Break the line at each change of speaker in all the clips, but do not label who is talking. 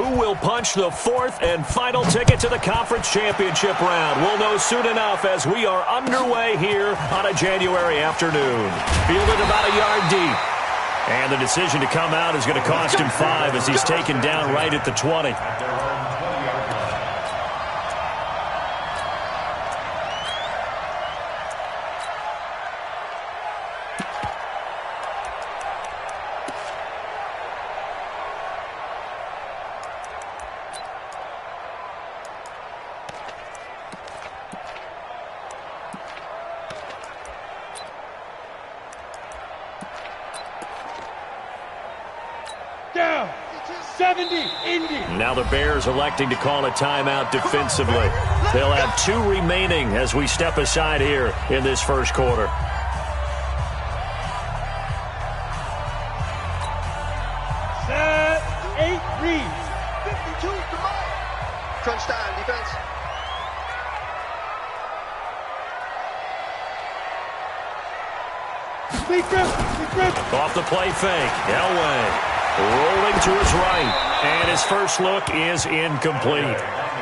Who will punch the fourth and final ticket to the conference championship round? We'll know soon enough as we are underway here on a January afternoon. Fielded about a yard deep. And the decision to come out is going to cost him 5 as he's taken down right at the 20. Now the Bears electing to call a timeout defensively. They'll have 2 remaining as we step aside here in this first quarter.
Set, 8 reads.
52, come on. Crunch time, defense.
Off the play fake. Elway rolling to his right. And his first look is incomplete.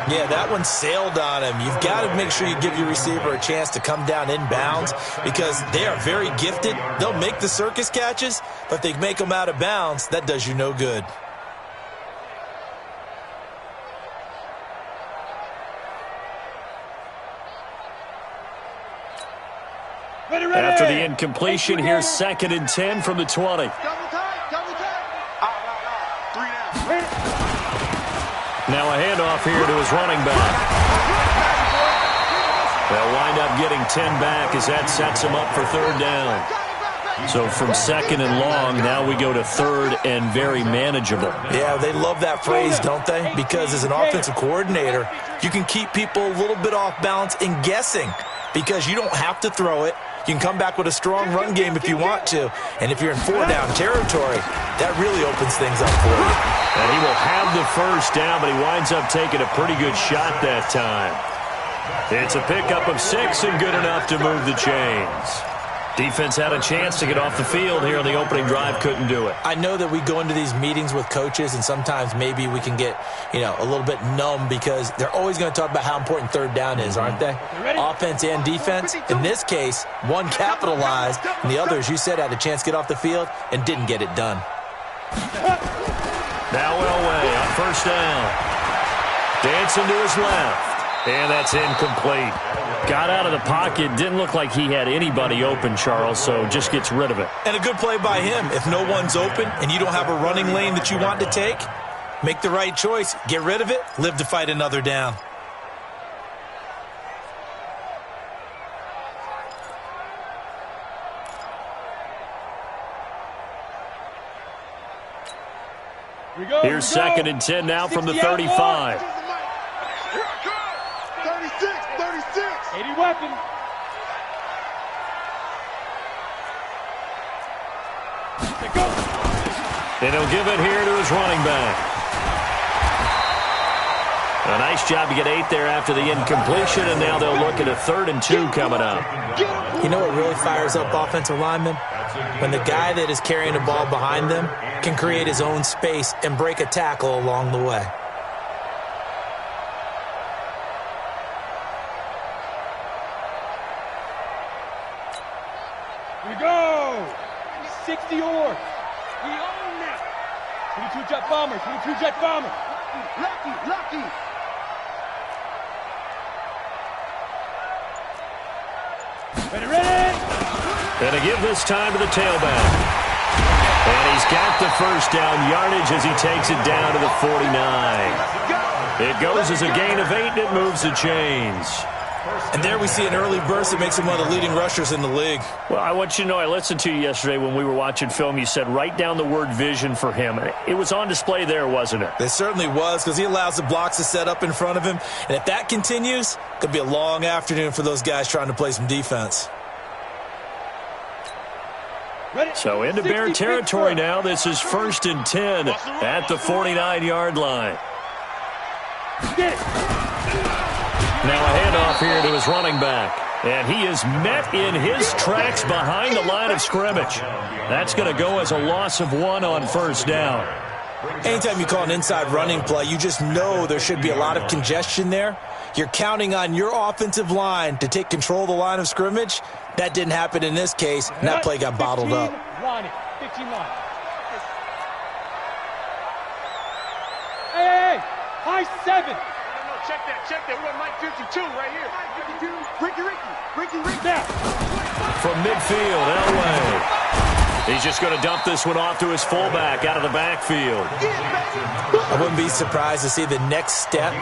Yeah, that one sailed on him. You've got to make sure you give your receiver a chance to come down inbounds because they are very gifted. They'll make the circus catches, but if they make them out of bounds, that does you no good.
After the incompletion, here's 2nd and 10 from the 20. Now a handoff here to his running back. They'll wind up getting 10 back as that sets him up for 3rd down. So from 2nd and long, now we go to 3rd and very manageable.
Yeah, they love that phrase, don't they? Because as an offensive coordinator, you can keep people a little bit off balance and guessing because you don't have to throw it. You can come back with a strong run game if you want to. And if you're in 4-down territory, that really opens things up for you.
And he will have the first down, but he winds up taking a pretty good shot that time. It's a pickup of 6 and good enough to move the chains. Defense had a chance to get off the field here on the opening drive, couldn't do it.
I know that we go into these meetings with coaches, and sometimes maybe we can get, a little bit numb because they're always going to talk about how important 3rd down is, aren't they? Offense and defense. In this case, one capitalized, and the other, as you said, had a chance to get off the field and didn't get it done.
Now Elway on 1st down. Dancing to his left, and that's incomplete. Got out of the pocket, didn't look like he had anybody open, Charles, so just gets rid of it.
And a good play by him. If no one's open and you don't have a running lane that you want to take, make the right choice. Get rid of it, live to fight another down.
Here's 2nd and 10 now from the 35.
80 weapon.
And he'll give it here to his running back. A nice job to get 8 there after the incompletion, and now they'll look at a 3rd and 2 coming up.
You know what really fires up offensive linemen? When the guy that is carrying the ball behind them can create his own space and break a tackle along the way.
Here we go. 60 or. We own that. 22 jet bomber. 22 jet bomber. Lucky. Ready.
And to give this time to the tailback. And he's got the first down yardage as he takes it down to the 49. It goes as a gain of 8, and it moves the chains.
And there we see an early burst that makes him one of the leading rushers in the league.
Well, I want you to know, I listened to you yesterday when we were watching film. You said write down the word vision for him. It was on display there, wasn't it?
It certainly was, because he allows the blocks to set up in front of him. And if that continues, it could be a long afternoon for those guys trying to play some defense.
So into Bear territory now. This is 1st and 10 at the 49-yard line. Now a handoff here to his running back. And he is met in his tracks behind the line of scrimmage. That's going to go as a loss of 1 on 1st down.
Anytime you call an inside running play, you just know there should be a lot of congestion there. You're counting on your offensive line to take control of the line of scrimmage. That didn't happen in this case, and that play got bottled up.
15 line. Hey, high 7.
No, check that. We got Mike 52 right here. Mike 52. Ricky.
There.
From midfield, Elway. He's just going to dump this one off to his fullback out of the backfield.
I wouldn't be surprised to see the next step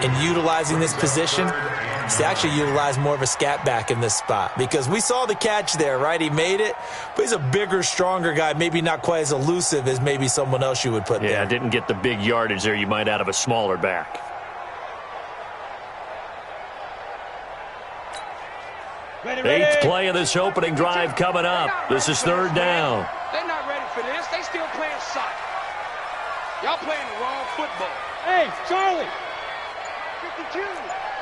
in utilizing this position is to actually utilize more of a scat back in this spot, because we saw the catch there, right? He made it, but he's a bigger, stronger guy, maybe not quite as elusive as maybe someone else you would put there.
Yeah, didn't get the big yardage there you might out of a smaller back. Eighth play of this opening drive coming up. This is third down.
They're not ready for this. They still playing soccer. Y'all playing the wrong football.
Hey, Charlie.
52.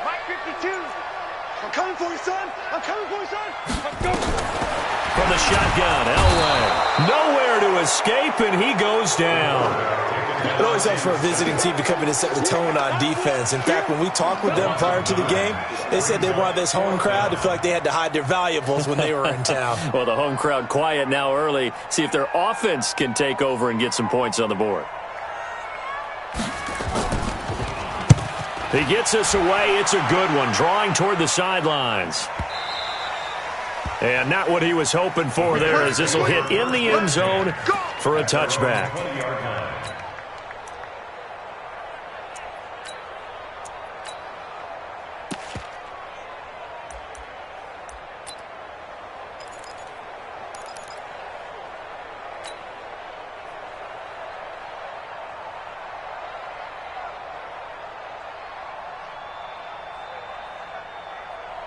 Mike 52. I'm coming for you, son. Let's go.
From the shotgun, Elway. Nowhere to escape, and he goes down.
It always helps for a visiting team to come in and set the tone on defense. In fact, when we talked with them prior to the game, they said they wanted this home crowd to feel like they had to hide their valuables when they were in town.
Well, the home crowd quiet now early. See if their offense can take over and get some points on the board. He gets us away. It's a good one, drawing toward the sidelines. And not what he was hoping for there, as this will hit in the end zone for a touchback.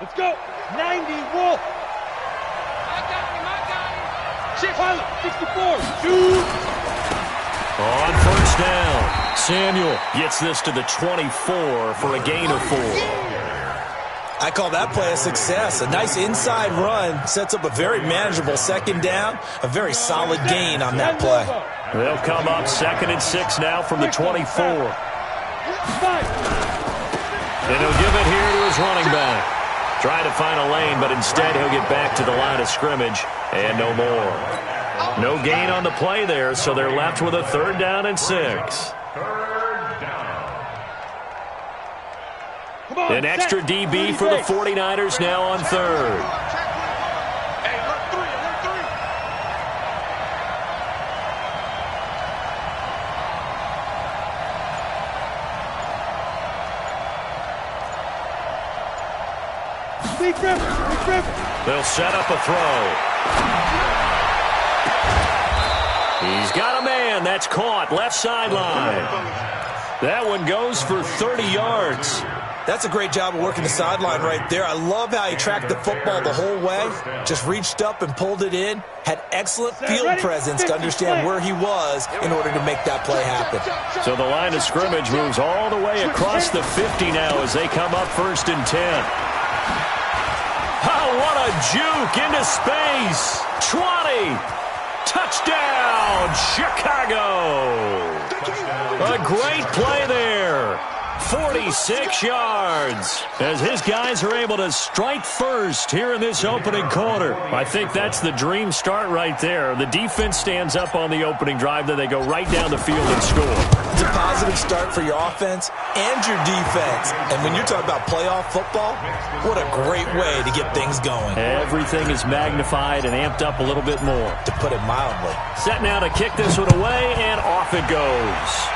Let's go. 90, Wolf.
I got him.
Pilot, 64. Shoot.
On first down, Samuel gets this to the 24 for a gain of 4.
I call that play a success. A nice inside run sets up a very manageable second down, a very solid gain on that play.
They'll come up 2nd and 6 now from the 24. And he'll give it here to his running back. Trying to find a lane, but instead he'll get back to the line of scrimmage and no more. No gain on the play there, so they're left with a 3rd down and 6. An extra DB for the 49ers now on 3rd. They'll set up a throw. He's got a man. That's caught. Left sideline. That one goes for 30 yards.
That's a great job of working the sideline right there. I love how he tracked the football the whole way. Just reached up and pulled it in. Had excellent field presence to understand where he was in order to make that play happen.
So the line of scrimmage moves all the way across the 50 now as they come up 1st and 10. Oh, what a juke into space. 20. Touchdown, Chicago. A great play there. 46 yards as his guys are able to strike first here in this opening quarter. I think that's the dream start right there. The defense stands up on the opening drive, then they go right down the field and score.
It's a positive start for your offense and your defense. And when you're talking about playoff football, what a great way to get things going.
Everything is magnified and amped up a little bit more.
To put it mildly.
Set now to kick this one away, and off it goes.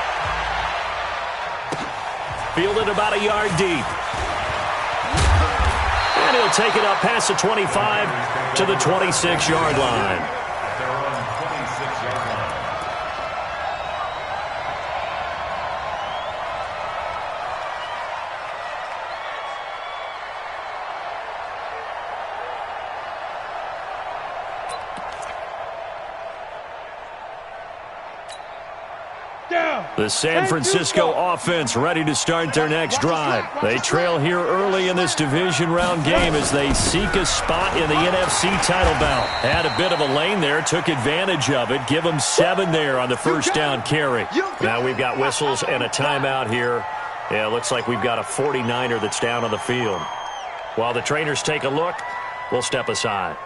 Fielded about a yard deep. And he'll take it up past the 25 to the 26-yard line.
Down.
The San Francisco offense ready to start their next drive. They trail here early in this division round game as they seek a spot in the NFC title bout. Had a bit of a lane there, took advantage of it. Give them 7 there on the first down carry. Now we've got whistles and a timeout here. Yeah, it looks like we've got a 49er that's down on the field. While the trainers take a look, we'll step aside.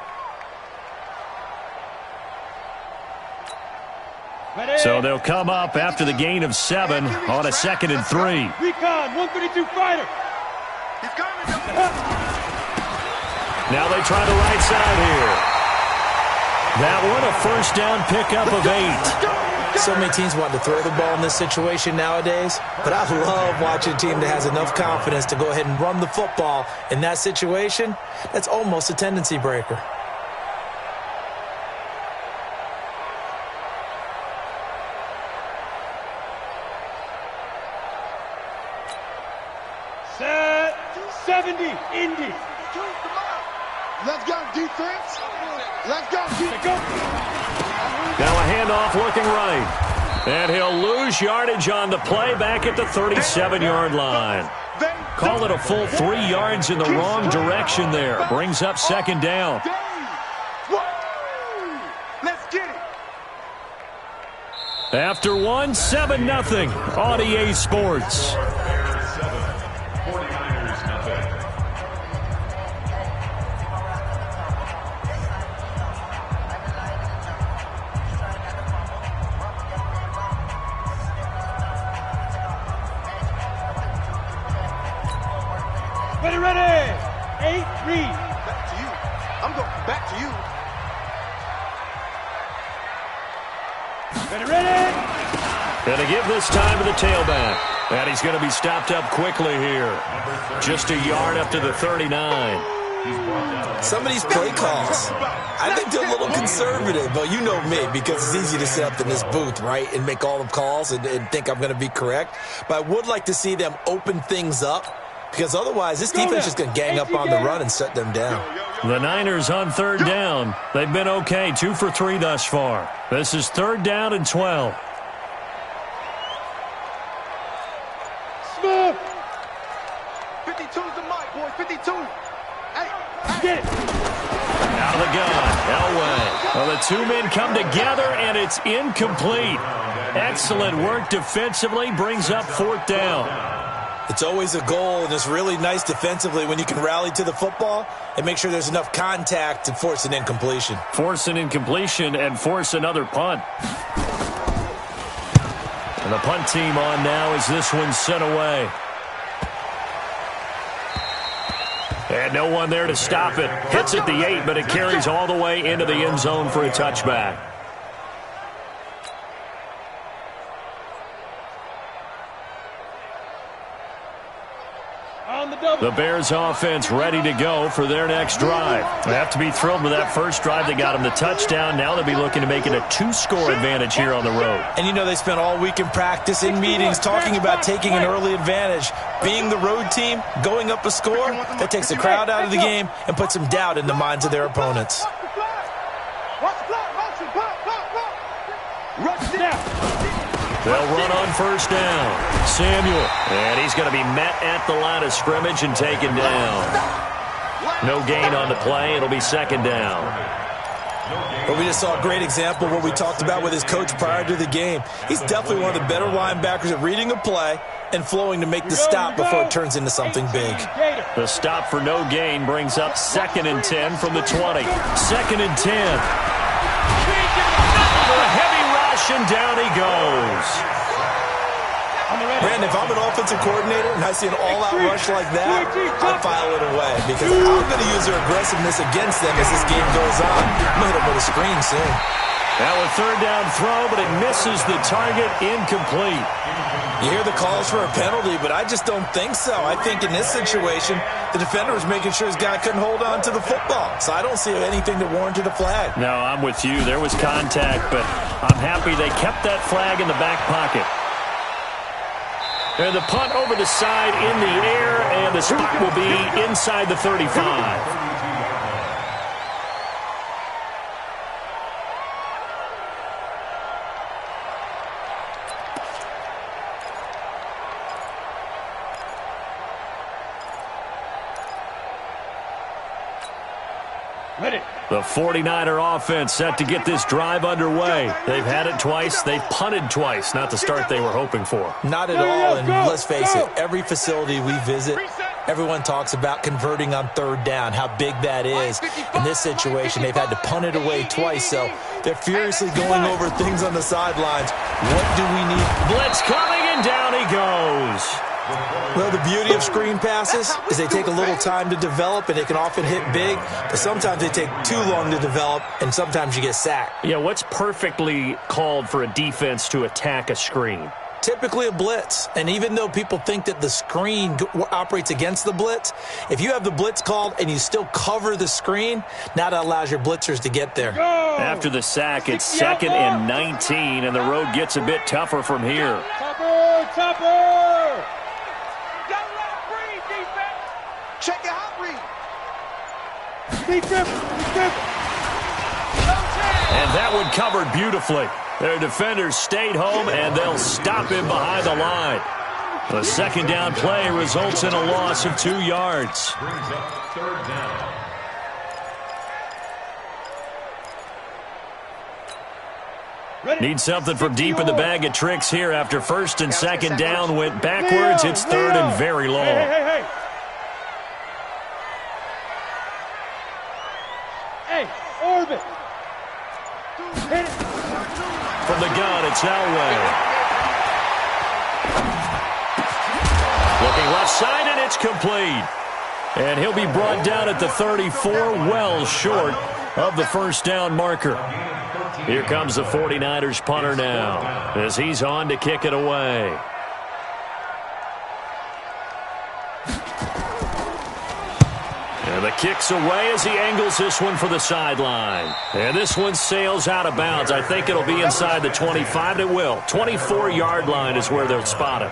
So they'll come up after the gain of 7 on a 2nd and 3.
Recon, 132 fighter.
Now they try the right side here. That one a first down pickup of 8.
So many teams want to throw the ball in this situation nowadays, but I love watching a team that has enough confidence to go ahead and run the football in that situation. That's almost a tendency breaker.
Set 70, Indy.
Let's go, defense. Let's go, defense.
Now a handoff looking right. And he'll lose yardage on the play back at the 37-yard line. Call it a full 3 yards in the wrong direction there. Brings up 2nd down.
Let's get it.
After 1, 7-0 on EA Sports.
Ready. 8, read.
Back to you. I'm going back to you.
Ready.
Going to give this time to the tailback. And he's going to be stopped up quickly here. Just a yard up to the 39.
Some of these play calls, I think they're a little conservative, but you know me, because it's easy to sit up in this booth, right, and make all the calls and think I'm going to be correct. But I would like to see them open things up, because otherwise this defense is just going to gang up on the run and shut them down.
The Niners on 3rd down. They've been okay, 2 for 3 thus far. This is 3rd down and 12.
Smith.
52's the mic, boys. 52. Hey.
Get it.
Out of the gun, Elway. Well, the 2 men come together, and it's incomplete. Excellent work defensively, brings up 4th down.
It's always a goal, and it's really nice defensively when you can rally to the football and make sure there's enough contact to force an incompletion.
Force an incompletion and force another punt. And the punt team on now as this one's sent away. And no one there to stop it. Hits at the 8, but it carries all the way into the end zone for a touchback. The Bears offense ready to go for their next drive. They have to be thrilled with that first drive. They got them the touchdown. Now they'll be looking to make it a 2-score advantage here on the road.
And you know they spent all week in practice, in meetings, talking about taking an early advantage. Being the road team, going up a score, that takes the crowd out of the game and puts some doubt in the minds of their opponents.
They'll run on first down. Samuel. And he's going to be met at the line of scrimmage and taken down. No gain on the play. It'll be 2nd down.
But we just saw a great example of what we talked about with his coach prior to the game. He's definitely one of the better linebackers at reading a play and flowing to make the stop before it turns into something big.
The stop for no gain brings up 2nd and 10 from the 20. 2nd and 10. A heavy rush, and down he goes.
Brandon, if I'm an offensive coordinator and I see an all-out rush like that, I'd file it away because I'm going to use their aggressiveness against them as this game goes on. I'm going to hit them with a screen soon.
Now a 3rd down throw, but it misses the target, incomplete.
You hear the calls for a penalty, but I just don't think so. I think in this situation, the defender was making sure his guy couldn't hold on to the football. So I don't see anything that warranted a flag.
No, I'm with you. There was contact, but I'm happy they kept that flag in the back pocket. And the punt over the side in the air, and the spot will be inside the 35.
Ready.
The 49er offense set to get this drive underway. They've had it twice. They've punted twice. Not the start they were hoping for.
Not at all, and let's face it, every facility we visit, everyone talks about converting on third down, how big that is. In this situation, they've had to punt it away twice, so they're furiously going over things on the sidelines. What do we need?
Blitz coming, and down he goes.
Well, the beauty of screen passes is they take a little time to develop, and they can often hit big, but sometimes they take too long to develop, and sometimes you get sacked.
Yeah, what's perfectly called for a defense to attack a screen?
Typically a blitz, and even though people think that the screen operates against the blitz, if you have the blitz called and you still cover the screen, now that allows your blitzers to get there.
After the sack, it's 2nd and 19, and the road gets a bit tougher from here.
Topper!
Don't let him breathe, defense. Check your hot read.
And that one covered beautifully. Their defenders stayed home, and they'll stop him behind the line. The second down play results in a loss of 2 yards.
Brings up 3rd down.
Need something from deep in the bag of tricks here after 1st and 2nd down went backwards. It's 3rd and very long.
Hey, orbit. Hit it.
From the gun, it's Elway. Looking left side, and it's complete. And he'll be brought down at the 34, well short of the 1st down marker. Here comes the 49ers punter now, as he's on to kick it away. And the kick's away as he angles this one for the sideline. And this one sails out of bounds. I think it'll be inside the 25. It will. 24-yard line is where they'll spot it.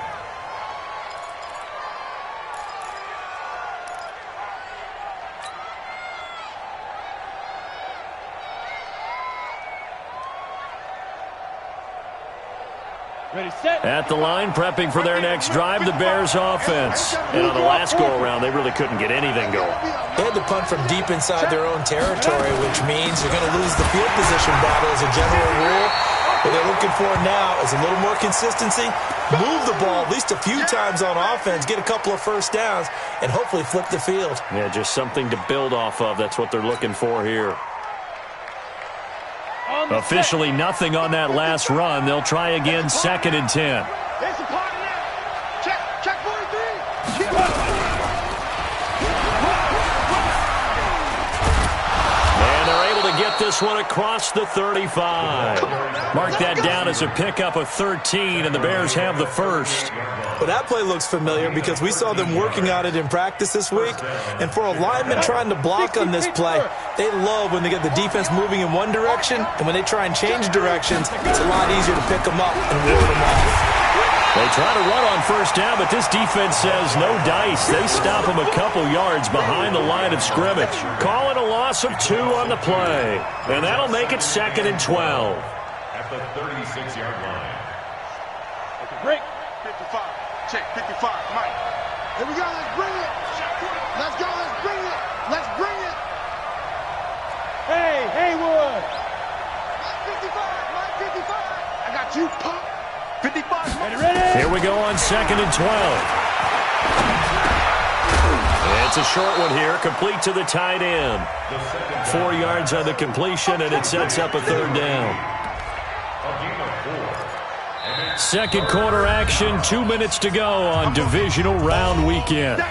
Ready, set.
At the line, prepping for their next drive, the Bears offense. And on the last go-around, they really couldn't get anything going.
They had to punt from deep inside their own territory, which means you're going to lose the field position battle as a general rule. What they're looking for now is a little more consistency, move the ball at least a few times on offense, get a couple of 1st downs, and hopefully flip the field.
Yeah, just something to build off of. That's what they're looking for here. Officially nothing on that last run. They'll try again, 2nd and 10.
There's the party now. Check 43.
And they're able to get this one across the 35. Mark that down as a pickup of 13, and the Bears have the 1st.
Well, that play looks familiar because we saw them working on it in practice this week. And for a lineman trying to block on this play, they love when they get the defense moving in one direction, and when they try and change directions, it's a lot easier to pick them up and ward them off.
They try to run on 1st down, but this defense says no dice. They stop them a couple yards behind the line of scrimmage. Call it a loss of 2 on the play. And that'll make it 2nd and 12.
At the 36-yard line.
Okay, break.
55. Check 55. Mike. Here we go. Let's bring it. Let's go. Let's bring it. Let's bring it.
Hey, Haywood.
Mike 55. Mike 55. I got you, pop. 55.
Ready.
Here we go on 2nd and 12. It's a short one here, complete to the tight end. 4 yards on the completion, and it sets up a 3rd down. Second quarter action, 2 minutes to go on divisional round weekend.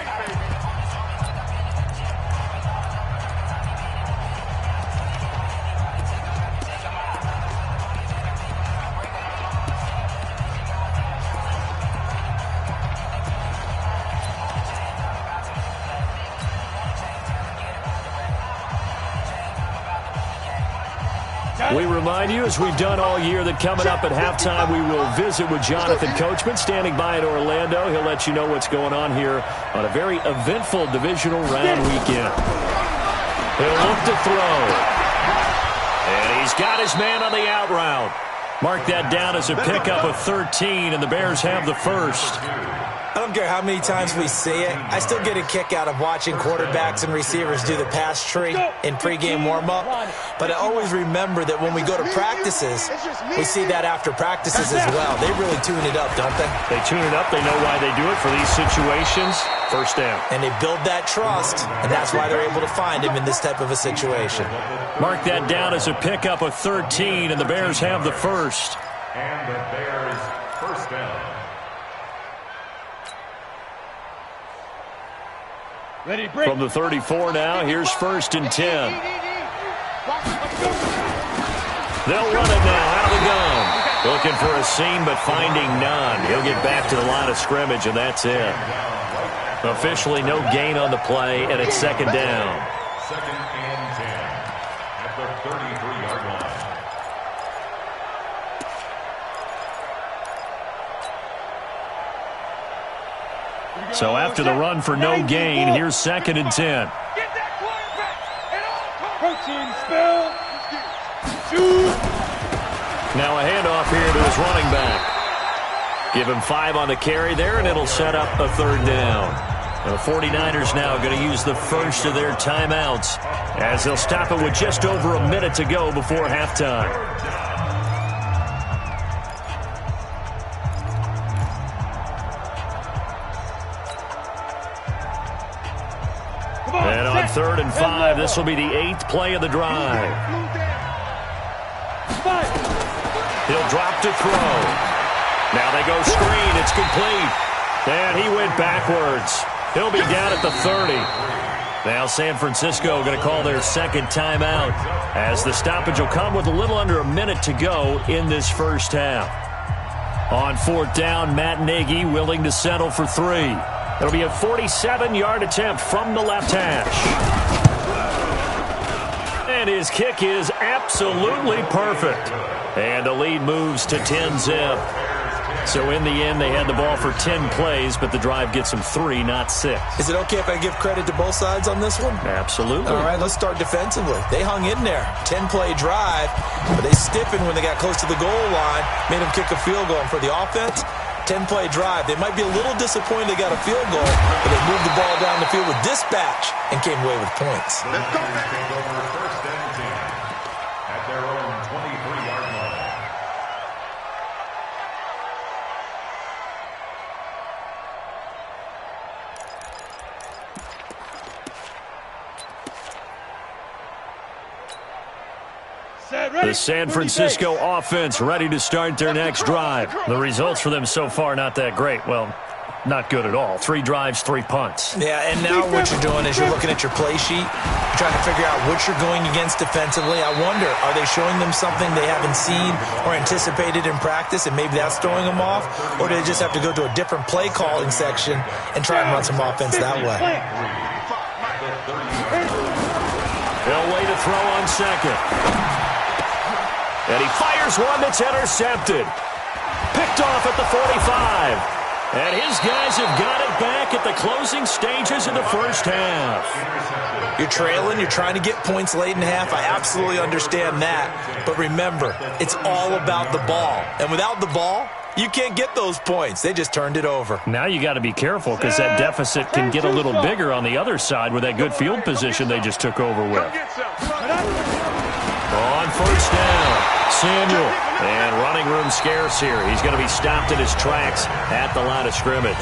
We remind you, as we've done all year, that coming up at halftime, we will visit with Jonathan Coachman, standing by in Orlando. He'll let you know what's going on here on a very eventful divisional round weekend. He'll look to throw. And he's got his man on the out route. Mark that down as a pickup of 13, and the Bears have the 1st.
I don't care how many times we see it. I still get a kick out of watching quarterbacks and receivers do the pass tree in pregame warm-up. But I always remember that when we go to practices, we see that after practices as well. They really tune it up, don't they?
They tune it up. They know why they do it for these situations. First down.
And they build that trust, and that's why they're able to find him in this type of a situation.
Mark that down as a pickup of 13, and the Bears have the first.
And the Bears first down.
Ready, break.
From the 34 now, here's 1st and 10. They'll run it now out of the gun. Looking for a seam, but finding none. He'll get back to the line of scrimmage, and that's it. Officially no gain on the play, and it's 2nd down.
2nd and 10 at the 33-yard line.
So after the run for no gain, here's 2nd and 10.
Get that quarterback and all protein spill. Shoot.
Now a handoff here to his running back. Give him 5 on the carry there, and it'll set up a 3rd down. The 49ers now going to use the first of their timeouts as they'll stop it with just over a minute to go before halftime. And on 3rd and 5, this will be the 8th play of the drive. He'll drop to throw. Now they go screen. It's complete. And he went backwards. He'll be down at the 30. Now San Francisco going to call their 2nd timeout as the stoppage will come with a little under a minute to go in this first half. On 4th down, Matt Nagy willing to settle for 3. It'll be a 47-yard attempt from the left hash. And his kick is absolutely perfect. And the lead moves to 10-zip. So in the end, they had the ball for 10 plays, but the drive gets them 3, not 6.
Is it okay if I give credit to both sides on this one?
Absolutely.
All right, let's start defensively. They hung in there. 10-play drive, but they stiffened when they got close to the goal line, made them kick a field goal. And for the offense, 10-play drive. They might be a little disappointed they got a field goal, but they moved the ball down the field with dispatch and came away with points.
Let's go, man. Take over 1st and 10 at their own 23-yard line.
The San Francisco offense ready to start their next drive. The results for them so far not that great. Well, not good at all. 3 drives, 3 punts.
Yeah, and now what you're doing is you're looking at your play sheet. You're trying to figure out what you're going against defensively. I wonder, are they showing them something they haven't seen or anticipated in practice, and maybe that's throwing them off? Or do they just have to go to a different play calling section and try and run some offense that way?
They'll wait to throw on 2nd. And he fires one that's intercepted. Picked off at the 45. And his guys have got it back at the closing stages of the first half.
You're trailing. You're trying to get points late in half. I absolutely understand that. But remember, it's all about the ball. And without the ball, you can't get those points. They just turned it over.
Now you got to be careful because that deficit can get a little bigger on the other side with that good field position they just took over with. On 1st down, Samuel. And running room scarce here. He's going to be stopped in his tracks at the line of scrimmage.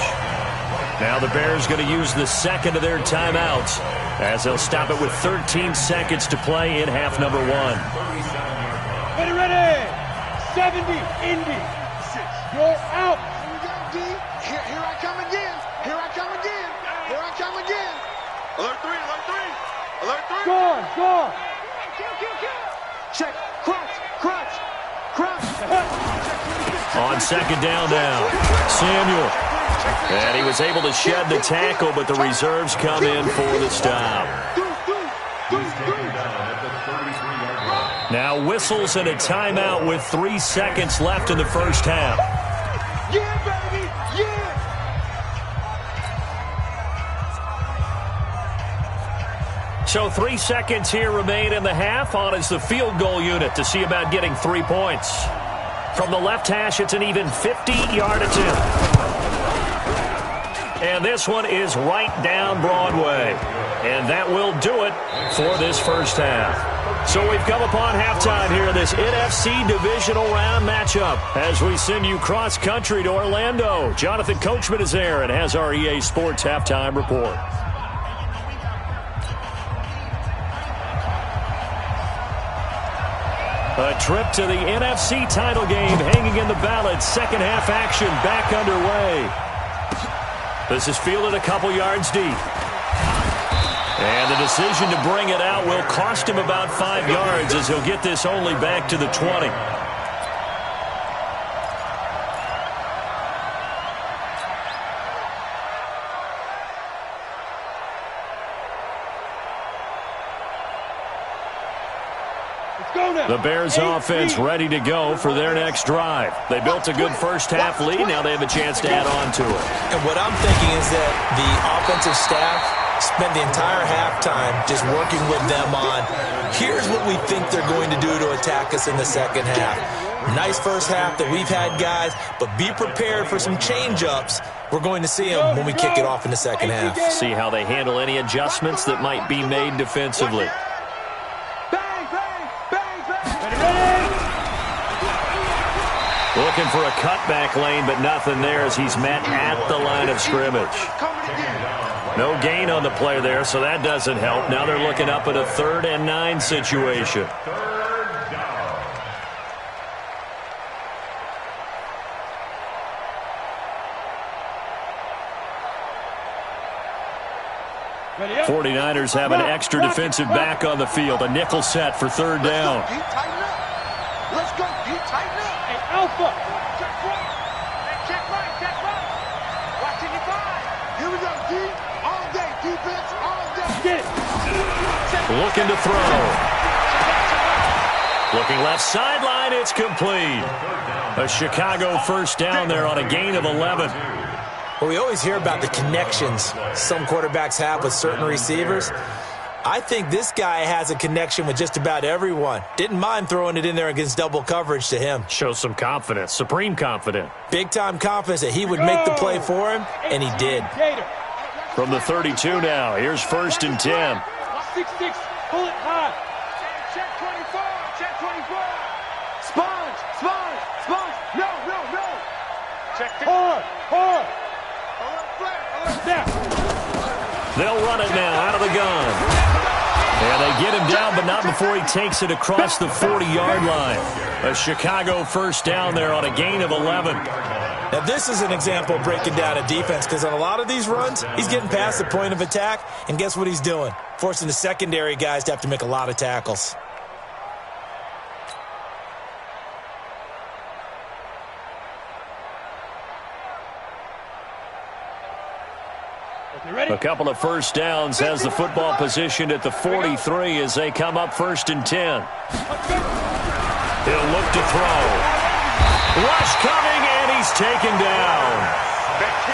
Now the Bears going to use the 2nd of their timeouts as they'll stop it with 13 seconds to play in half number 1.
Ready. 70, Indy. You're out.
Here I come again. Here I come again. Here I come again. Alert 3, alert 3. Alert 3.
Gone.
Kill. Check. Crunch.
On 2nd down now, Samuel. And he was able to shed the tackle, but the reserves come in for the stop. Now whistles and a timeout with 3 seconds left in the first half.
Yeah, baby. Yeah.
So 3 seconds here remain in the half. On is the field goal unit to see about getting 3 points. From the left hash, it's an even 50-yard attempt. And this one is right down Broadway. And that will do it for this first half. So we've come upon halftime here in this NFC Divisional Round matchup as we send you cross-country to Orlando. Jonathan Coachman is there and has our EA Sports Halftime Report. A trip to the NFC title game hanging in the balance. Second half action back underway. This is fielded a couple yards deep. And the decision to bring it out will cost him about 5 yards as he'll get this only back to the 20. The Bears offense ready to go for their next drive. They built a good first half lead. Now they have a chance to add on to it.
And what I'm thinking is that the offensive staff spent the entire halftime just working with them on, here's what we think they're going to do to attack us in the second half. Nice first half that we've had, guys, but be prepared for some change-ups. We're going to see them when we kick it off in the second half.
See how they handle any adjustments that might be made defensively. Looking for a cutback lane, but nothing there as he's met at the line of scrimmage. No gain on the play there, so that doesn't help. Now they're looking up at a 3rd and 9 situation.
Third down.
49ers have an extra defensive back on the field. A nickel set for 3rd down.
Let's go, Pete. Tighten up.
Hey, Alpha.
Check right. Hey, check right. Check right. Watching your five. Here we go, D. All day. Defense all day.
Get it.
Looking to throw. Looking left sideline. It's complete. A Chicago first down there on a gain of 11.
Well, we always hear about the connections some quarterbacks have with certain receivers. I think this guy has a connection with just about everyone. Didn't mind throwing it in there against double coverage to him.
Shows some confidence, supreme confidence.
Big-time confidence that he would make the play for him, and he did.
From the 32 now, here's 1st and 10.
6-6, pull it high.
Check 24. Check 24. Sponge. Sponge. Sponge. No, no, no. Check 50.
Hard.
Alert flat. Alert.
Snap.
They'll run it now out of the gun. And they get him down, but not before he takes it across the 40-yard line. A Chicago first down there on a gain of 11.
Now, this is an example of breaking down a defense because on a lot of these runs, he's getting past the point of attack, and guess what he's doing? Forcing the secondary guys to have to make a lot of tackles.
A couple of first downs has the football positioned at the 43 as they come up 1st and 10. He'll look to throw. Rush coming, and he's taken down.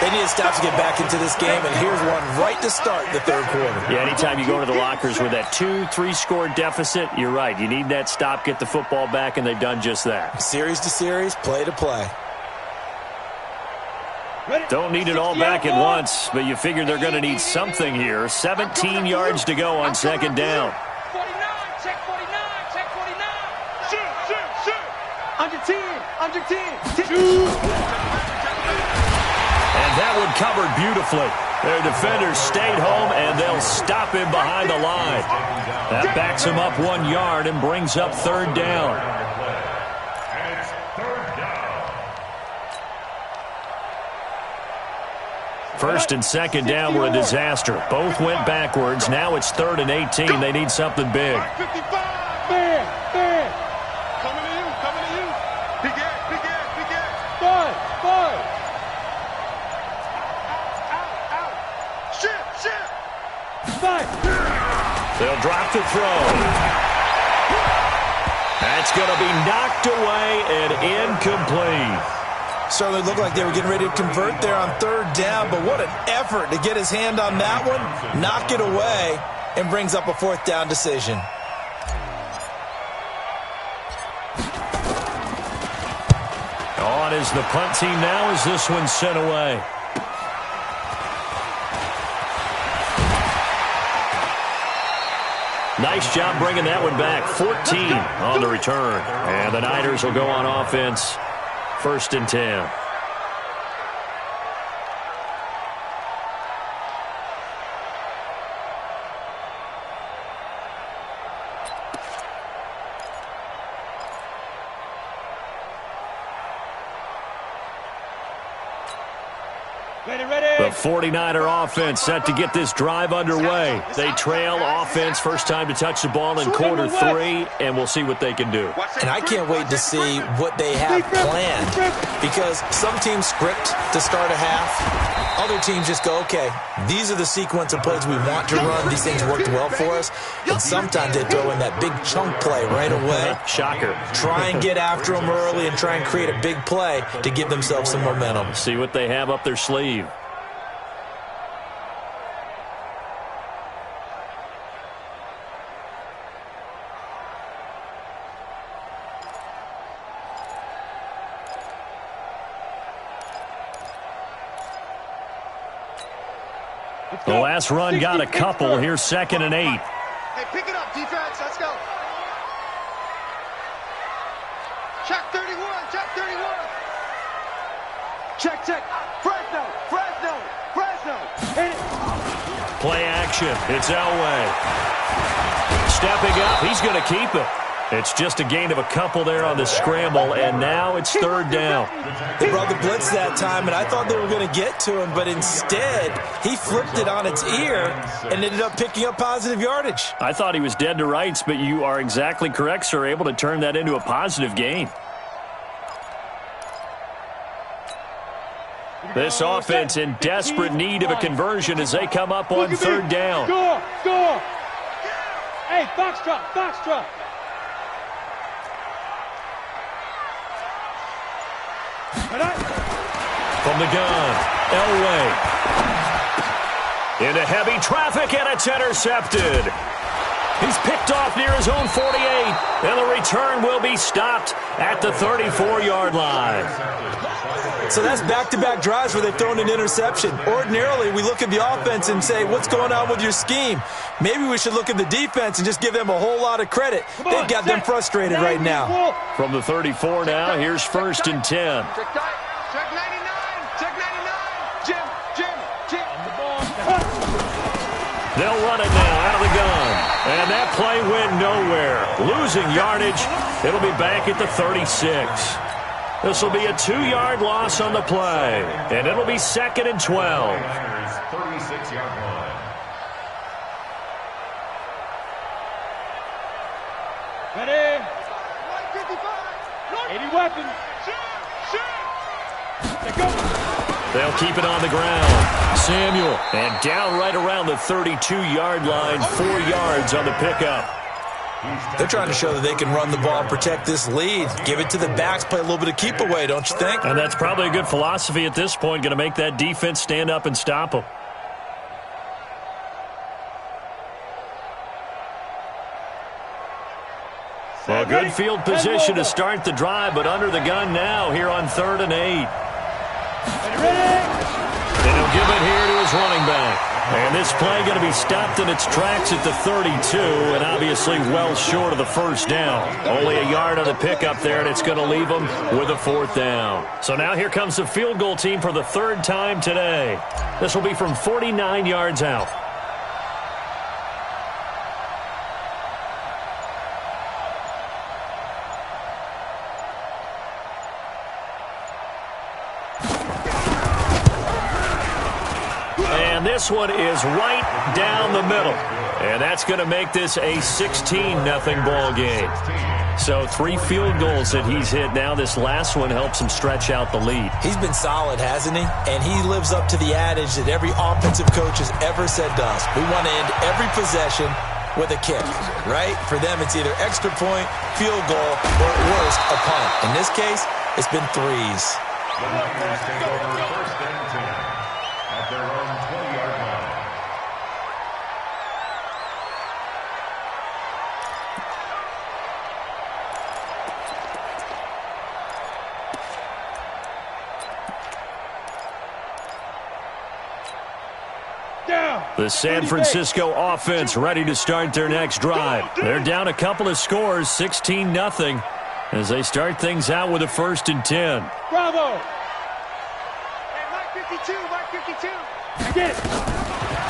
They need to stop to get back into this game, and here's one right to start the 3rd quarter.
Yeah, anytime you go to the lockers with that 2-3 score deficit, you're right. You need that stop, get the football back, and they've done just that.
Series to series, play to play.
Don't need it all back at once, but you figure they're going to need something here. 17 yards to go on 2nd down.
49. Check 49. Check 49. Shoot. Under 10. Under 10.
And that one covered beautifully. Their defenders stayed home, and they'll stop him behind the line. That backs him up 1 yard and brings up 3rd down.
And it's 3rd down.
1st and 2nd down were a disaster. Both went backwards. Now it's 3rd and 18. They need something big.
55.
Man.
Coming to you. Big ass.
Five.
Out. Shit.
Five.
They'll drop the throw. That's going to be knocked away and incomplete.
Certainly looked like they were getting ready to convert there on 3rd down, but what an effort to get his hand on that one, knock it away, and brings up a 4th down decision.
On is the punt team now as this one's sent away. Nice job bringing that one back. 14 on the return. And the Niners will go on offense. 1st and 10. The 49er offense set to get this drive underway. They trail offense first time to touch the ball in quarter 3, and we'll see what they can do.
And I can't wait to see what they have planned, because some teams script to start a half. Other teams just go, okay, these are the sequence of plays we want to run. These things worked well for us. And sometimes they throw in that big chunk play right away.
Shocker.
Try and get after them early and try and create a big play to give themselves some momentum.
See what they have up their sleeve. The last run got a couple. Here's 2nd and 8.
Hey, pick it up, defense. Let's go. Check 31. Check 31.
Check. Fresno. Hit it.
Play action. It's Elway. Stepping up. He's going to keep it. It's just a gain of a couple there on the scramble, and now it's 3rd down.
They brought the blitz that time, and I thought they were going to get to him, but instead he flipped it on its ear and ended up picking up positive yardage.
I thought he was dead to rights, but you are exactly correct, sir, able to turn that into a positive gain. This offense in desperate need of a conversion as they come up on 3rd down.
Score. Hey, Foxtrot.
From the gun, Elway. Into heavy traffic, and it's intercepted. He's picked off near his own 48, and the return will be stopped at the 34-yard line.
So that's back-to-back drives where they've thrown an interception. Ordinarily, we look at the offense and say, what's going on with your scheme? Maybe we should look at the defense and just give them a whole lot of credit. They've got them frustrated right now.
From the 34 now, here's 1st and 10.
Check 99. Check 99. Jim.
They'll run it now out of the gun. And that play went nowhere. Losing yardage. It'll be back at the 36. This will be a 2-yard loss on the play. And it'll be 2nd and 12.
36-yard line.
Ready. 80 weapons. Shoot. Go.
They'll keep it on the ground. Samuel. And down right around the 32-yard line. 4 yards on the pickup.
They're trying to show that they can run the ball and protect this lead. Give it to the backs, play a little bit of keep away, don't you think?
And that's probably a good philosophy at this point, going to make that defense stand up and stop them. Well, good field position to start the drive, but under the gun now here on 3rd and 8. And he'll give it here to his running back. And this play going to be stopped in its tracks at the 32, and obviously well short of the 1st down. Only a yard on the pickup there, and it's going to leave them with a 4th down. So now here comes the field goal team for the 3rd time today. This will be from 49 yards out. And this one is right down the middle. And that's going to make this a 16-0 ball game. So 3 field goals that he's hit now. This last one helps him stretch out the lead.
He's been solid, hasn't he? And he lives up to the adage that every offensive coach has ever said to us. We want to end every possession with a kick, right? For them, it's either extra point, field goal, or at worst, a punt. In this case, it's been 3s.
The Niners take over 1st and 10 at their own 20-yard line.
The San Francisco offense ready to start their next drive. They're down a couple of scores, 16-0, as they start things out with a 1st and 10.
Bravo!
Hey, Mike 52, Mike 52.
I get it.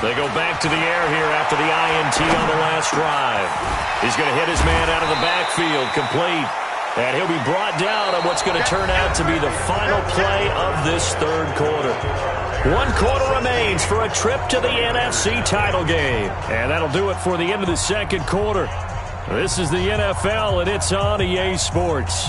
They go back to the air here after the INT on the last drive. He's going to hit his man out of the backfield, complete. And he'll be brought down on what's going to turn out to be the final play of this 3rd quarter. 1 quarter remains for a trip to the NFC title game. And that'll do it for the end of the 2nd quarter. This is the NFL, and it's on EA Sports.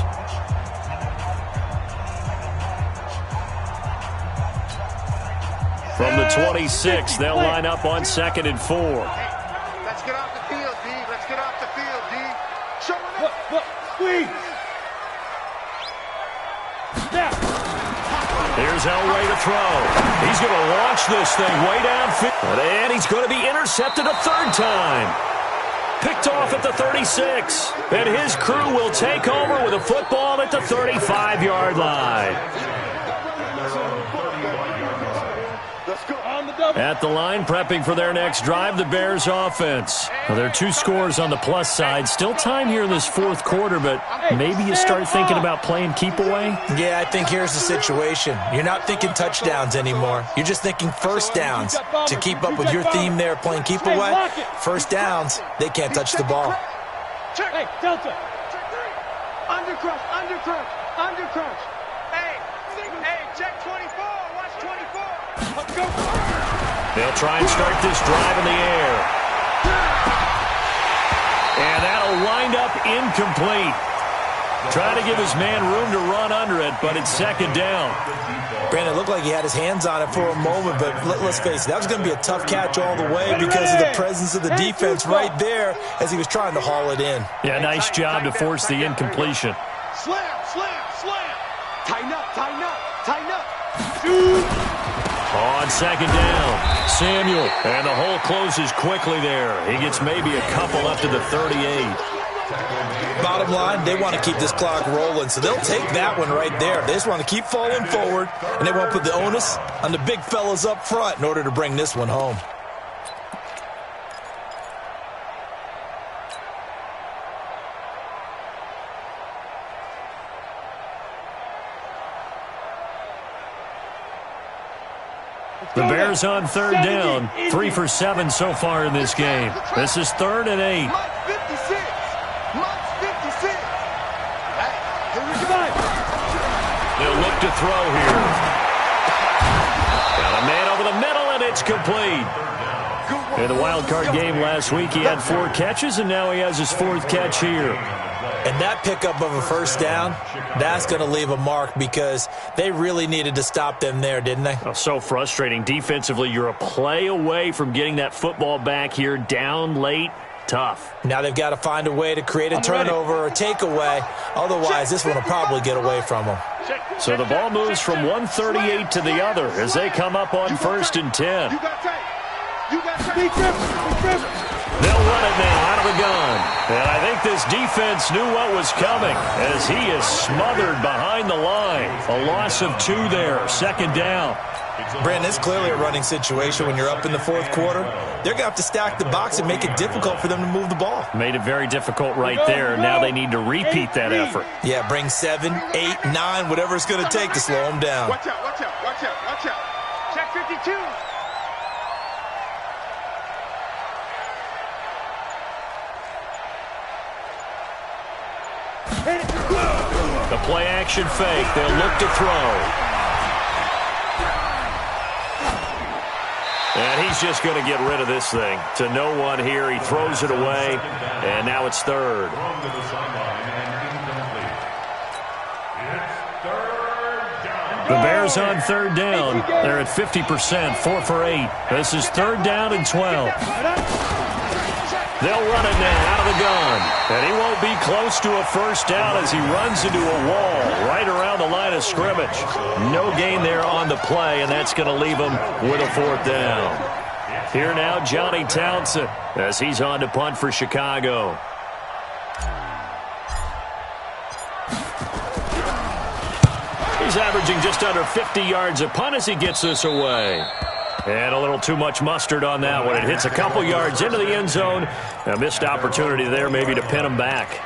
From the 26, they'll line up on 2nd and 4.
Hey, let's get off the field, D. Let's get off the field, D. Show it up.
Look, squeeze. Now.
Here's Elway to throw. He's going to launch this thing way downfield. And he's going to be intercepted a 3rd time. Picked off at the 36. And his crew will take over with a football at the 35-yard line. At the line, prepping for their next drive, the Bears offense. Well, there are 2 scores on the plus side. Still time here in this 4th quarter, but maybe you start thinking about playing keep away?
Yeah, I think here's the situation. You're not thinking touchdowns anymore. You're just thinking 1st downs. To keep up with your theme there, playing keep away, 1st downs, they can't touch the ball.
Hey, Delta.
Undercrush, undercrush, undercrush. Hey, check 24. Watch 24.
Let's go.
They'll try and start this drive in the air. And that'll wind up incomplete. Trying to give his man room to run under it, but it's 2nd down.
Brandon, it looked like he had his hands on it for a moment, but let's face it, that was going to be a tough catch all the way because of the presence of the defense right there as he was trying to haul it in.
Yeah, nice job to force the incompletion.
Slam, slam, slam. Tighten up, tighten up, tighten up.
On 2nd down, Samuel, and the hole closes quickly there. He gets maybe a couple up to the 38.
Bottom line, they want to keep this clock rolling, so they'll take that one right there. They just want to keep falling forward, and they want to put the onus on the big fellas up front in order to bring this one home.
The Bears on 3rd down, 3 for 7 so far in this game. This is 3rd and 8.
Mike 56. Mike 56. Hey, here we go.
They'll look to throw here. Got a man over the middle, and it's complete. In the wild card game last week, he had 4 catches, and now he has his 4th catch here.
And that pickup of a 1st down, that's going to leave a mark because they really needed to stop them there, didn't they?
Oh, so frustrating. Defensively, you're a play away from getting that football back here, down late. Tough.
Now they've got to find a way to create a turnover or a takeaway. Otherwise, this one will probably get away from them.
So the ball moves from 138 to the other as they come up on 1st and 10.
You got tape. You got tape.
They'll run it now out of the gun. And I think this defense knew what was coming as he is smothered behind the line. A loss of 2 there, 2nd down.
Brandon, it's clearly a running situation when you're up in the 4th quarter. They're going to have to stack the box and make it difficult for them to move the ball.
Made it very difficult right there. Now they need to repeat that effort.
Yeah, bring 7, 8, 9, whatever it's going to take to slow them down.
Watch out, watch out, watch out, watch out. Check 52.
The play action fake. They'll look to throw. And he's just going to get rid of this thing. To no one here. He throws it away. And now it's 3rd. The Bears on 3rd down. They're at 50%, 4 for 8. This is 3rd down and 12. They'll run it now out of the gun. And he won't be close to a 1st down as he runs into a wall right around the line of scrimmage. No gain there on the play, and that's going to leave him with a 4th down. Here now, Johnny Townsend as he's on to punt for Chicago. He's averaging just under 50 yards a punt as he gets this away. And a little too much mustard on that one. It hits a couple yards into the end zone. A missed opportunity there maybe to pin them back.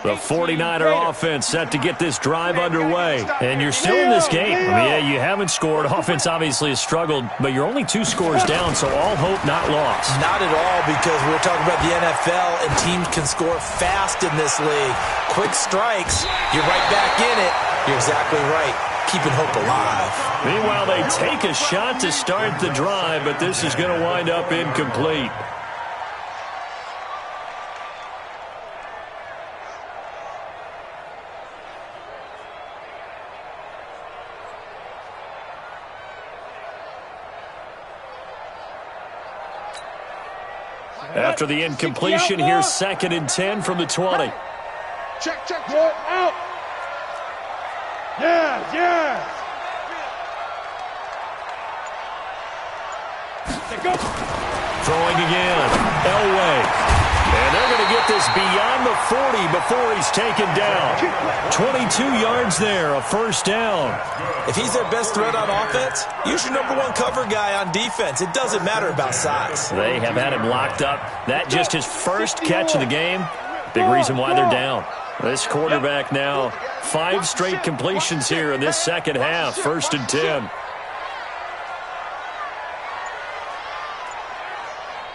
The 49er offense set to get this drive underway. And you're still in this game. I mean, yeah, you haven't scored. Offense obviously has struggled, but you're only 2 scores down, so all hope not lost.
Not at all, because we're talking about the NFL, and teams can score fast in this league. Quick strikes, you're right back in it. You're exactly right. Keeping hope alive.
Meanwhile, they take a shot to start the drive, but this is going to wind up incomplete. After the incompletion, here's 2nd and 10 from the 20.
Check.
Out. Yeah. Go.
Throwing again. Elway. And they're going to get this beyond the 40 before he's taken down. 22 yards there, a first down.
If he's their best threat on offense, use your #1 cover guy on defense. It doesn't matter about size.
They have had him locked up. That just his first catch of the game. Big reason why they're down. This quarterback now, 5 straight completions here in this second half. 1st and 10.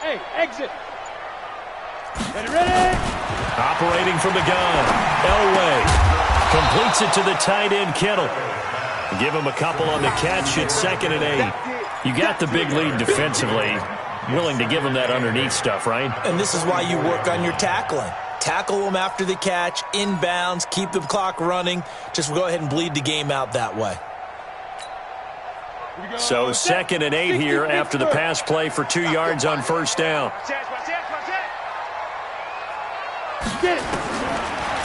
Hey, exit. Ready?
Operating from the gun. Elway completes it to the tight end, Kittle. Give him a couple on the catch. It's 2nd and 8. You got the big lead defensively. Willing to give him that underneath stuff, right?
And this is why you work on your tackling. Tackle them after the catch, inbounds, keep the clock running. Just go ahead and bleed the game out that way.
So 2nd and 8 here after the pass play for 2 yards on first down.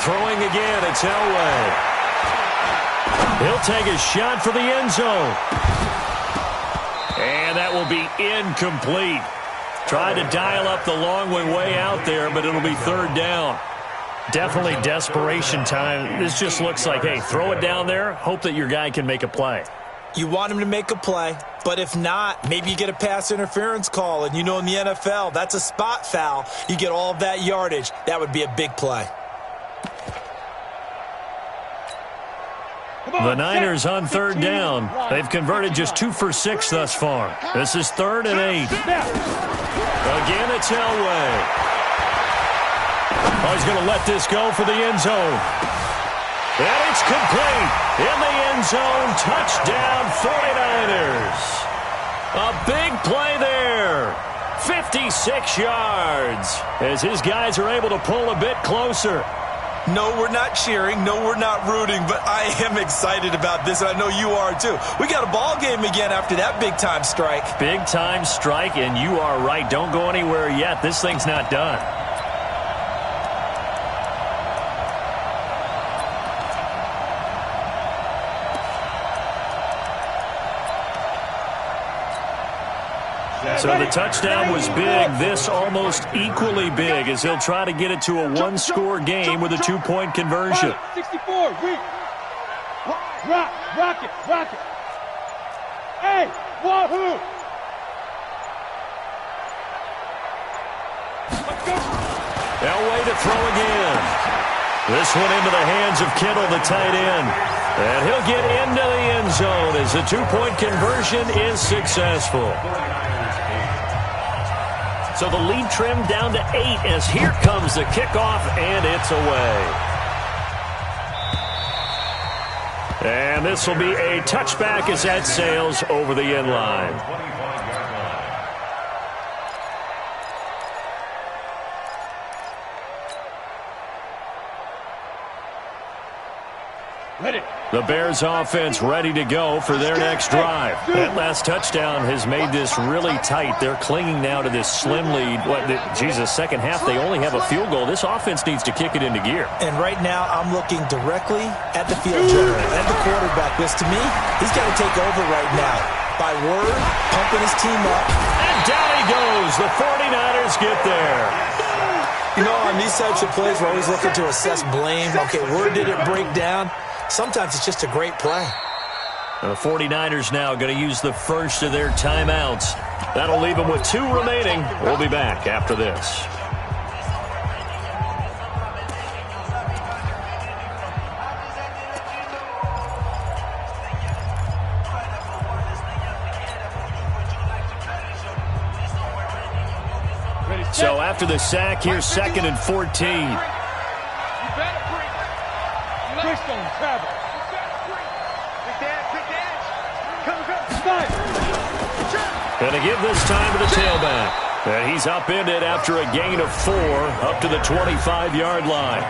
Throwing again, it's Elway. He'll take a shot for the end zone. And that will be incomplete. Tried to dial up the long way out there, but it'll be 3rd down. Definitely desperation time. This just looks like, hey, throw it down there, hope that your guy can make a play.
You want him to make a play, but if not, maybe you get a pass interference call, and you know in the NFL, that's a spot foul. You get all of that yardage. That would be a big play.
The Niners on 3rd down. They've converted just 2 for 6 thus far. This is 3rd and 8. Again, it's Elway. Oh, he's going to let this go for the end zone. And it's complete. In the end zone, touchdown 49ers. A big play there. 56 yards as his guys are able to pull a bit closer.
No, we're not cheering. No, we're not rooting, but I am excited about this, and I know you are too. We got a ball game again after that big-time strike.
Big-time strike, and you are right. Don't go anywhere yet. This thing's not done. So the touchdown was big. This almost equally big as he'll try to get it to a 1-score game with a 2-point conversion.
64, rock it. Hey, wahoo! Let's go.
Elway to throw again. This one into the hands of Kittle, the tight end. And he'll get into the end zone as the 2-point conversion is successful. So the lead trimmed down to 8 as here comes the kickoff, and it's away. And this will be a touchback as that sails over the end line. The Bears offense ready to go for their next drive. That last touchdown has made this really tight. They're clinging now to this slim lead. Second half, they only have a field goal. This offense needs to kick it into gear.
And right now, I'm looking directly at the field general and the quarterback. This, to me, he's got to take over right now. By word, pumping his team up.
And down he goes. The 49ers get there.
You know, on these types of plays, we're always looking to assess blame. Okay, where did it break down? Sometimes it's just a great play.
The 49ers now going to use the first of their timeouts. That'll leave them with 2 remaining. We'll be back after this. So after the sack, here's 2nd and 14.
Bridgestone travel.
Going to give this time to the tailback. And he's upended after a gain of 4 up to the 25-yard line.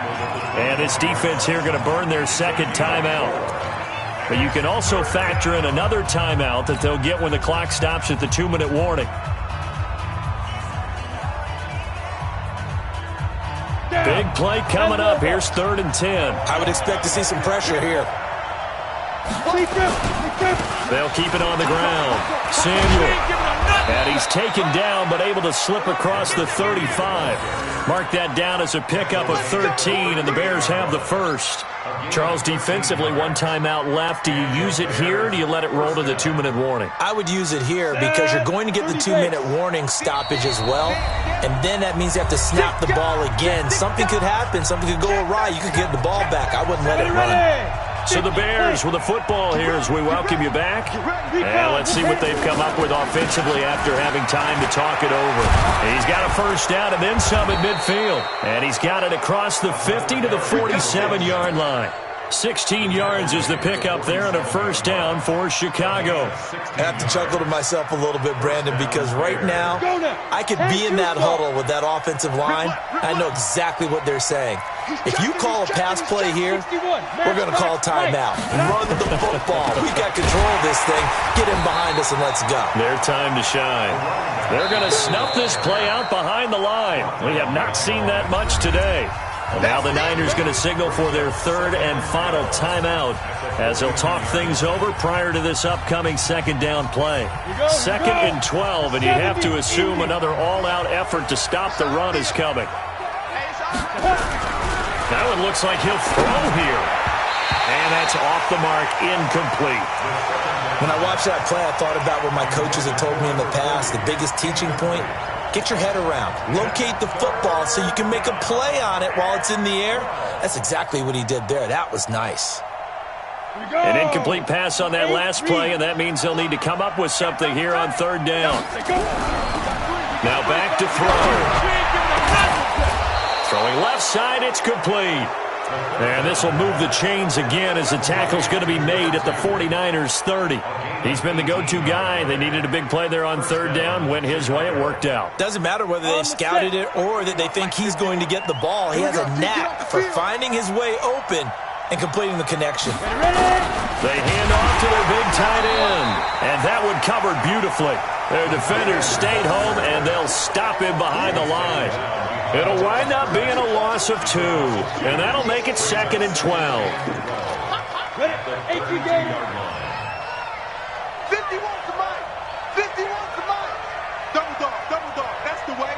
And this defense here going to burn their 2nd timeout. But you can also factor in another timeout that they'll get when the clock stops at the 2-minute warning. Big play coming up. Here's 3rd and 10.
I would expect to see some pressure here.
They'll keep it on the ground. Samuel. And he's taken down but able to slip across the 35. Mark that down as a pickup of 13, and the Bears have the first. Charles, defensively, 1 timeout left. Do you use it here, or do you let it roll to the 2-minute warning?
I would use it here because you're going to get the 2-minute warning stoppage as well, and then that means you have to snap the ball again. Something could happen. Something could go awry. You could get the ball back. I wouldn't let it run.
So the Bears with the football here as we welcome you back. And let's see what they've come up with offensively after having time to talk it over. He's got a first down and then some at midfield. And he's got it across the 50 to the 47-yard line. 16 yards is the pickup there and a first down for Chicago.
I have to chuckle to myself a little bit, Brandon, because right now I could be in that huddle with that offensive line. I know exactly what they're saying. If you call a pass play here, we're going to call timeout. Run the football. We got control of this thing. Get him behind us and let's go.
Their time to shine. They're going to snuff this play out behind the line. We have not seen that much today. And now the Niners going to signal for their 3rd and final timeout as they'll talk things over prior to this upcoming 2nd down play. 2nd and 12, and you have to assume another all-out effort to stop the run is coming. That one looks like he'll throw here. And that's off the mark, incomplete.
When I watched that play, I thought about what my coaches had told me in the past. The biggest teaching point, get your head around. Locate the football so you can make a play on it while it's in the air. That's exactly what he did there. That was nice.
An incomplete pass on that last play, and that means they'll need to come up with something here on 3rd down. Now back to throw. Throwing left side, it's complete. And this will move the chains again as the tackle's going to be made at the 49ers 30. He's been the go-to guy. They needed a big play there on 3rd down. Went his way. It worked out.
Doesn't matter whether they've scouted it or that they think he's going to get the ball. He has a knack for finding his way open and completing the connection.
They hand off to their big tight end. And that one covered beautifully. Their defenders stayed home, and they'll stop him behind the line. It'll wind up being a loss of 2, and that'll make it 2nd and 12.
50 wants the mine. 50 wants the mine. Double dog. That's the way.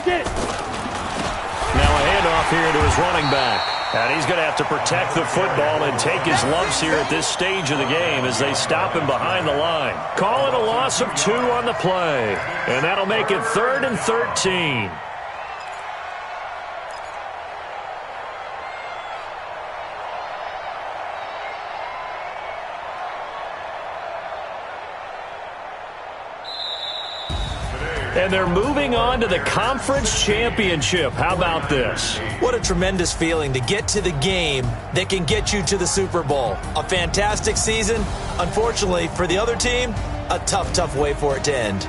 Get it.
Now a handoff here to his running back. And he's going to have to protect the football and take his lumps here at this stage of the game as they stop him behind the line. Call it a loss of 2 on the play. And that'll make it 3rd and 13. And they're moving on to the conference championship. How about this?
What a tremendous feeling to get to the game that can get you to the Super Bowl. A fantastic season. Unfortunately, for the other team, a tough way for it to end.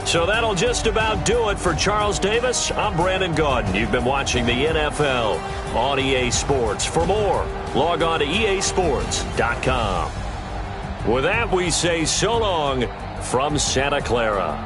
So that'll just about do it for Charles Davis. I'm Brandon Gaudin. You've been watching the NFL on EA Sports. For more, log on to easports.com. With that, we say so long from Santa Clara.